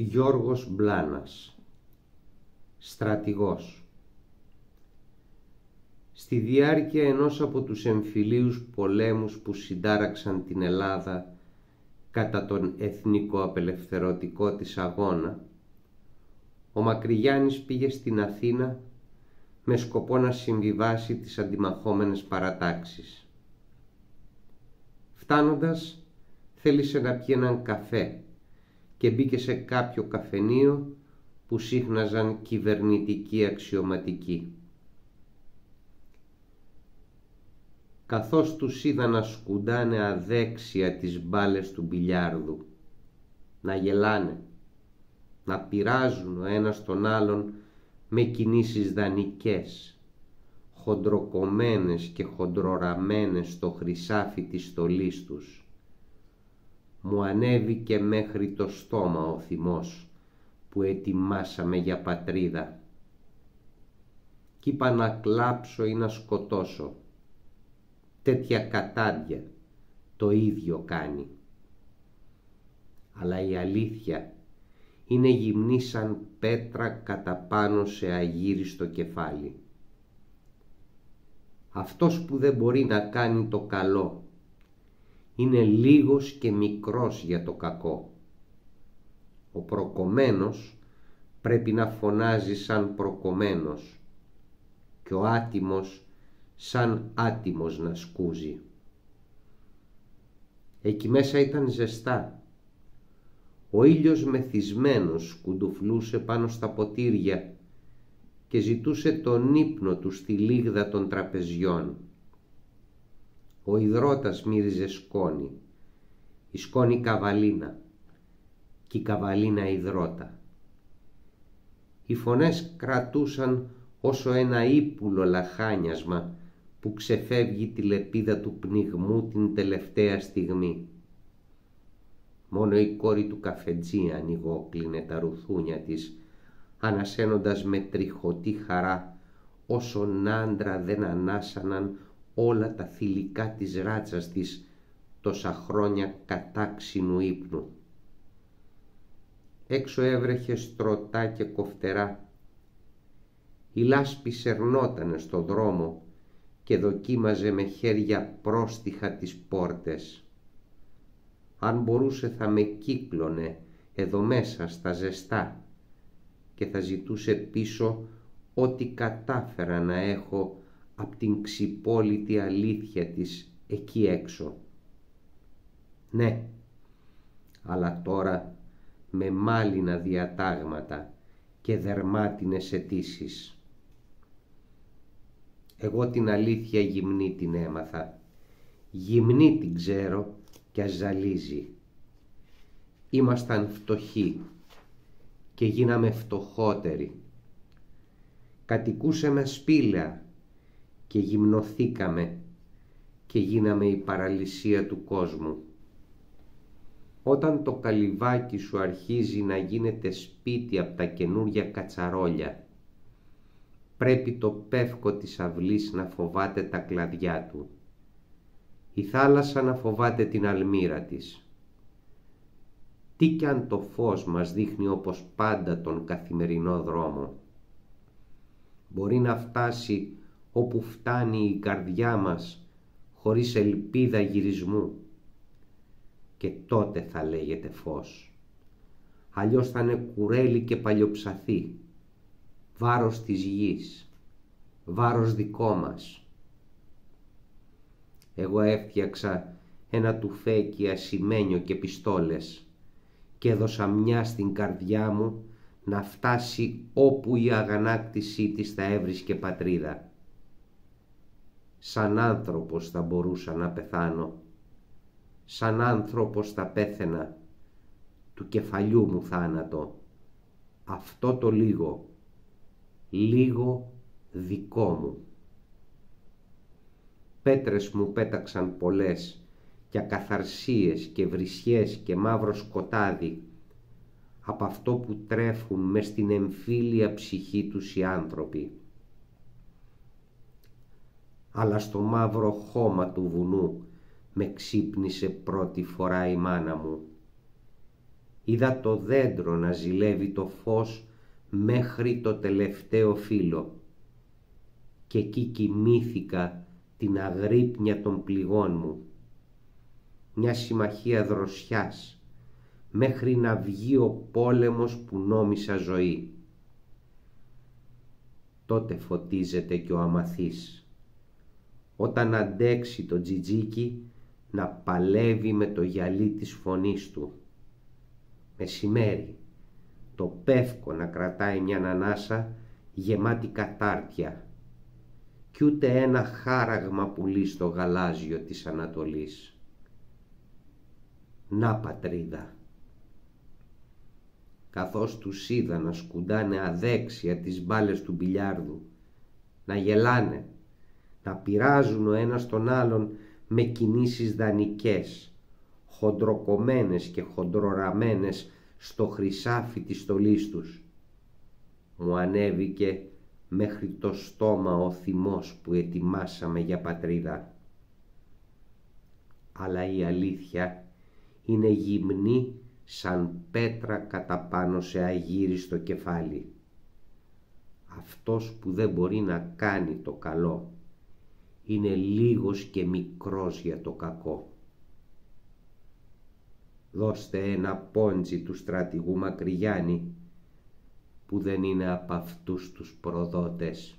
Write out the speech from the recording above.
Γιώργος Μπλάνας, στρατηγός. Στη διάρκεια ενός από τους εμφυλίους πολέμους που συντάραξαν την Ελλάδα κατά τον εθνικο-απελευθερωτικό της αγώνα, ο Μακρυγιάννης πήγε στην Αθήνα με σκοπό να συμβιβάσει τις αντιμαχόμενες παρατάξεις. Φτάνοντας, θέλησε να πιει έναν καφέ και μπήκε σε κάποιο καφενείο που σύχναζαν κυβερνητικοί αξιωματικοί. Καθώς τους είδα να σκουντάνε αδέξια τις μπάλες του μπιλιάρδου, να γελάνε, να πειράζουν ο ένας τον άλλον με κινήσεις δανεικές, χοντροκομμένες και χοντροραμένες στο χρυσάφι της στολής τους, μου ανέβηκε μέχρι το στόμα ο θυμός που ετοιμάσαμε για πατρίδα. Κι είπα να κλάψω ή να σκοτώσω. Τέτοια κατάντια το ίδιο κάνει. Αλλά η αλήθεια είναι γυμνή σαν πέτρα κατά πάνω σε αγύριστο κεφάλι. Αυτός που δεν μπορεί να κάνει το καλό είναι λίγος και μικρός για το κακό. Ο προκομμένος πρέπει να φωνάζει σαν προκομμένος και ο άτιμος σαν άτιμος να σκούζει. Εκεί μέσα ήταν ζεστά. Ο ήλιος μεθυσμένος κουντουφλούσε πάνω στα ποτήρια και ζητούσε τον ύπνο του στη λίγδα των τραπεζιών. Ο υδρότας μύριζε σκόνη, η σκόνη καβαλίνα και η καβαλίνα υδρότα. Οι φωνές κρατούσαν όσο ένα ύπουλο λαχάνιασμα που ξεφεύγει τη λεπίδα του πνιγμού την τελευταία στιγμή. Μόνο η κόρη του καφετζή ανοιγόκλεινε τα ρουθούνια της, ανασένοντας με τριχωτή χαρά όσον άντρα δεν ανάσαναν όλα τα θηλυκά της ράτσας της τόσα χρόνια κατάξινου ύπνου. Έξω έβρεχε στρωτά και κοφτερά. Η λάσπη σερνότανε στο δρόμο και δοκίμαζε με χέρια πρόστιχα τις πόρτες. Αν μπορούσε θα με κύκλωνε εδώ μέσα στα ζεστά και θα ζητούσε πίσω ό,τι κατάφερα να έχω απ' την ξυπόλητη αλήθεια της εκεί έξω. Ναι, αλλά τώρα με μάλινα διατάγματα και δερμάτινες αιτήσεις. Εγώ την αλήθεια γυμνή την έμαθα. Γυμνή την ξέρω κι ας ζαλίζει. Ήμασταν φτωχοί και γίναμε φτωχότεροι. Κατοικούσαμε σπήλαια και γυμνοθήκαμε και γίναμε η παραλυσία του κόσμου. Όταν το καλυβάκι σου αρχίζει να γίνεται σπίτι από τα καινούρια κατσαρόλια, πρέπει το πεύκο της αυλής να φοβάται τα κλαδιά του, η θάλασσα να φοβάται την αλμύρα της. Τι κι αν το φως μας δείχνει όπως πάντα τον καθημερινό δρόμο, μπορεί να φτάσει όπου φτάνει η καρδιά μας χωρίς ελπίδα γυρισμού, και τότε θα λέγεται φως. Αλλιώς θα είναι κουρέλι και παλιοψαθή, βάρος της γης, βάρος δικό μας. Εγώ έφτιαξα ένα τουφέκι ασημένιο και πιστόλες και έδωσα μια στην καρδιά μου να φτάσει όπου η αγανάκτησή της θα έβρισκε πατρίδα. Σαν άνθρωπος θα μπορούσα να πεθάνω, σαν άνθρωπος θα πέθαινα, του κεφαλιού μου θάνατο, αυτό το λίγο, λίγο δικό μου. Πέτρες μου πέταξαν πολλές και ακαθαρσίες και βρισιές και μαύρο σκοτάδι από αυτό που τρέφουν μες στην εμφύλια ψυχή τους οι άνθρωποι. Αλλά στο μαύρο χώμα του βουνού με ξύπνησε πρώτη φορά η μάνα μου. είδα το δέντρο να ζηλεύει το φως μέχρι το τελευταίο φύλλο και εκεί κοιμήθηκα την αγρύπνια των πληγών μου. Μια συμμαχία δροσιάς μέχρι να βγει ο πόλεμος που νόμισα ζωή. Τότε φωτίζεται και ο αμαθής, όταν αντέξει το τζιτζίκι να παλεύει με το γυαλί της φωνής του. Μεσημέρι, το πεύκο να κρατάει μια ανάσα γεμάτη κατάρτια κι ούτε ένα χάραγμα πουλί στο γαλάζιο της Ανατολής. Να πατρίδα. Καθώς τους είδα να σκουντάνε αδέξια τις μπάλες του μπιλιάρδου, να γελάνε, να πειράζουν ο ένας τον άλλον με κινήσεις δανεικές, χοντροκομμένες και χοντροραμένες στο χρυσάφι της στολής τους, μου ανέβηκε μέχρι το στόμα ο θυμός που ετοιμάσαμε για πατρίδα. Αλλά η αλήθεια είναι γυμνή σαν πέτρα κατά πάνω σε αγύριστο κεφάλι. Αυτός που δεν μπορεί να κάνει το καλό είναι λίγος και μικρός για το κακό. Δώστε ένα πόντζι του στρατηγού Μακρυγιάννη που δεν είναι από αυτούς τους προδότες.